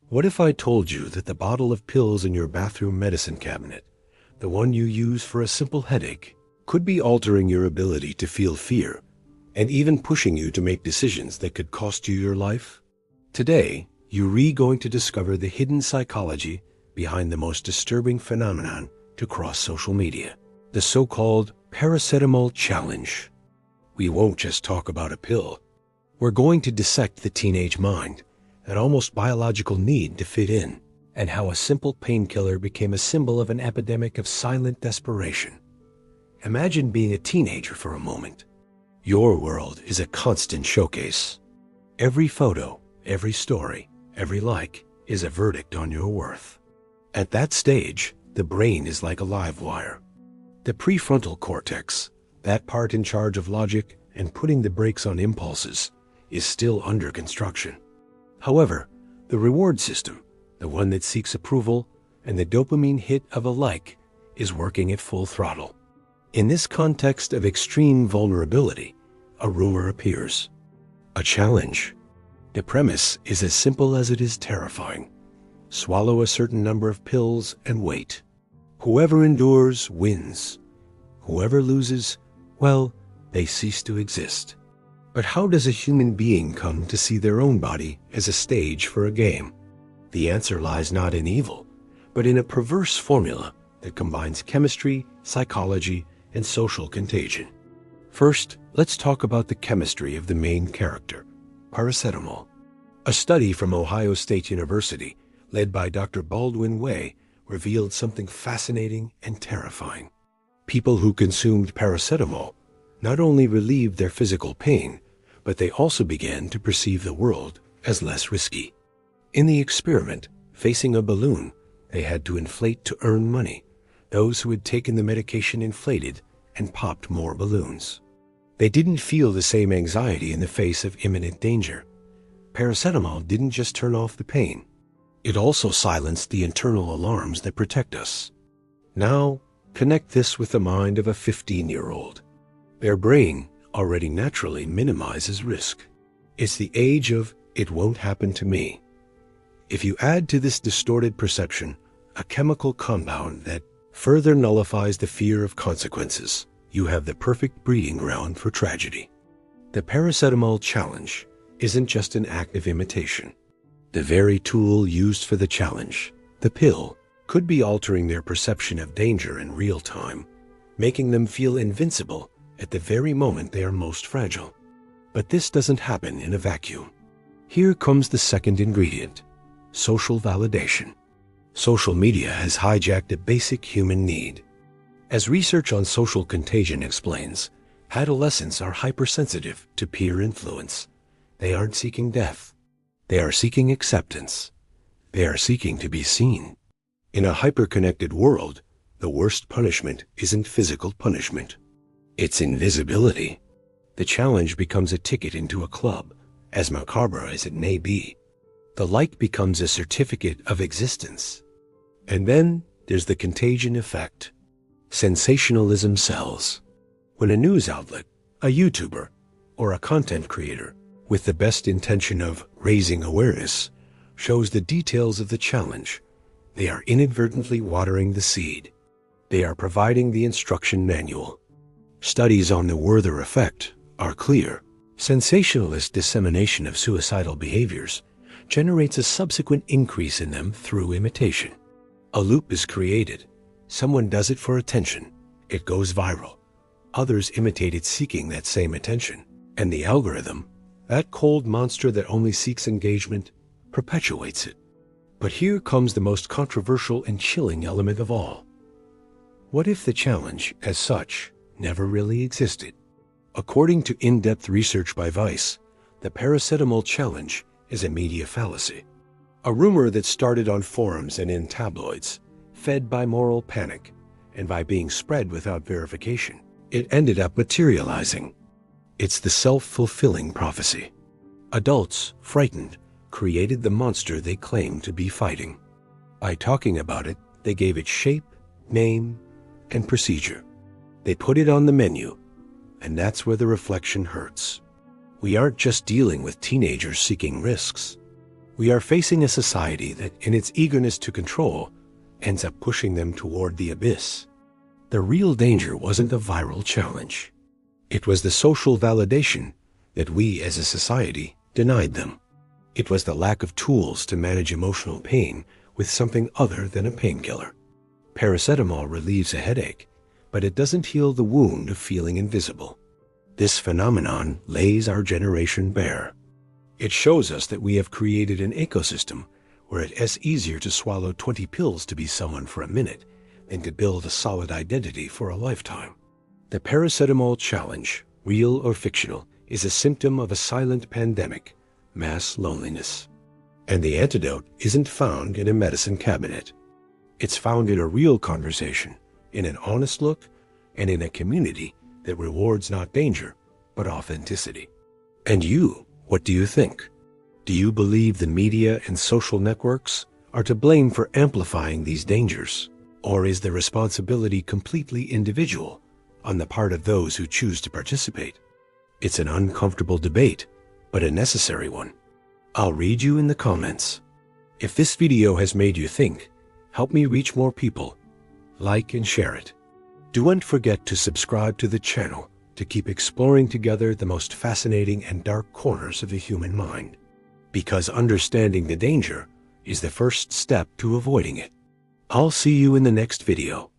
What if I told you that the bottle of pills in your bathroom medicine cabinet, the one you use for a simple headache, could be altering your ability to feel fear and even pushing you to make decisions that could cost you your life? Today, you're going to discover the hidden psychology behind the most disturbing phenomenon to cross social media, the so-called Paracetamol challenge. We won't just talk about a pill. We're going to dissect the teenage mind, that almost biological need to fit in, and how a simple painkiller became a symbol of an epidemic of silent desperation. Imagine being a teenager for a moment. Your world is a constant showcase. Every photo, every story, every like is a verdict on your worth. At that stage, the brain is like a live wire. The prefrontal cortex, that part in charge of logic and putting the brakes on impulses, is still under construction. However, the reward system, the one that seeks approval and the dopamine hit of a like, is working at full throttle. In this context of extreme vulnerability, a rumor appears. A challenge. The premise is as simple as it is terrifying. Swallow a certain number of pills and wait. Whoever endures wins. Whoever loses, well, they cease to exist. But how does a human being come to see their own body as a stage for a game? The answer lies not in evil, but in a perverse formula that combines chemistry, psychology, and social contagion. First, let's talk about the chemistry of the main character, paracetamol. A study from Ohio State University, led by Dr. Baldwin Way, revealed something fascinating and terrifying. People who consumed paracetamol not only relieved their physical pain, but they also began to perceive the world as less risky. In the experiment, facing a balloon, they had to inflate to earn money. Those who had taken the medication inflated and popped more balloons. They didn't feel the same anxiety in the face of imminent danger. Paracetamol didn't just turn off the pain. It also silenced the internal alarms that protect us. Now, connect this with the mind of a 15-year-old. Their brain already naturally minimizes risk. It's the age of "it won't happen to me." If you add to this distorted perception a chemical compound that further nullifies the fear of consequences, you have the perfect breeding ground for tragedy. The paracetamol challenge isn't just an act of imitation. The very tool used for the challenge, the pill, could be altering their perception of danger in real time, making them feel invincible at the very moment they are most fragile. But this doesn't happen in a vacuum. Here comes the second ingredient, social validation. Social media has hijacked a basic human need. As research on social contagion explains, adolescents are hypersensitive to peer influence. They aren't seeking death. They are seeking acceptance. They are seeking to be seen. In a hyper-connected world, the worst punishment isn't physical punishment. It's invisibility. The challenge becomes a ticket into a club, as macabre as it may be. The like becomes a certificate of existence. And then there's the contagion effect. Sensationalism sells. When a news outlet, a YouTuber, or a content creator, with the best intention of raising awareness, shows the details of the challenge, they are inadvertently watering the seed. They are providing the instruction manual. Studies on the Werther Effect are clear. Sensationalist dissemination of suicidal behaviors generates a subsequent increase in them through imitation. A loop is created. Someone does it for attention. It goes viral. Others imitate it seeking that same attention. And the algorithm, that cold monster that only seeks engagement, perpetuates it. But here comes the most controversial and chilling element of all. What if the challenge, as such, never really existed? According to in-depth research by Vice, the paracetamol challenge is a media fallacy. A rumor that started on forums and in tabloids, fed by moral panic, and by being spread without verification. It ended up materializing. It's the self-fulfilling prophecy. Adults, frightened, created the monster they claimed to be fighting. By talking about it, they gave it shape, name, and procedure. They put it on the menu, and that's where the reflection hurts. We aren't just dealing with teenagers seeking risks. We are facing a society that, in its eagerness to control, ends up pushing them toward the abyss. The real danger wasn't the viral challenge. It was the social validation that we as a society denied them. It was the lack of tools to manage emotional pain with something other than a painkiller. Paracetamol relieves a headache, but it doesn't heal the wound of feeling invisible. This phenomenon lays our generation bare. It shows us that we have created an ecosystem where it is easier to swallow 20 pills to be someone for a minute than to build a solid identity for a lifetime. The paracetamol challenge, real or fictional, is a symptom of a silent pandemic, mass loneliness. And the antidote isn't found in a medicine cabinet. It's found in a real conversation, in an honest look, and in a community that rewards not danger, but authenticity. And you, what do you think? Do you believe the media and social networks are to blame for amplifying these dangers? Or is the responsibility completely individual on the part of those who choose to participate? It's an uncomfortable debate, but a necessary one. I'll read you in the comments. If this video has made you think, help me reach more people. Like and share it. Don't forget to subscribe to the channel to keep exploring together the most fascinating and dark corners of the human mind. Because understanding the danger is the first step to avoiding it. I'll see you in the next video.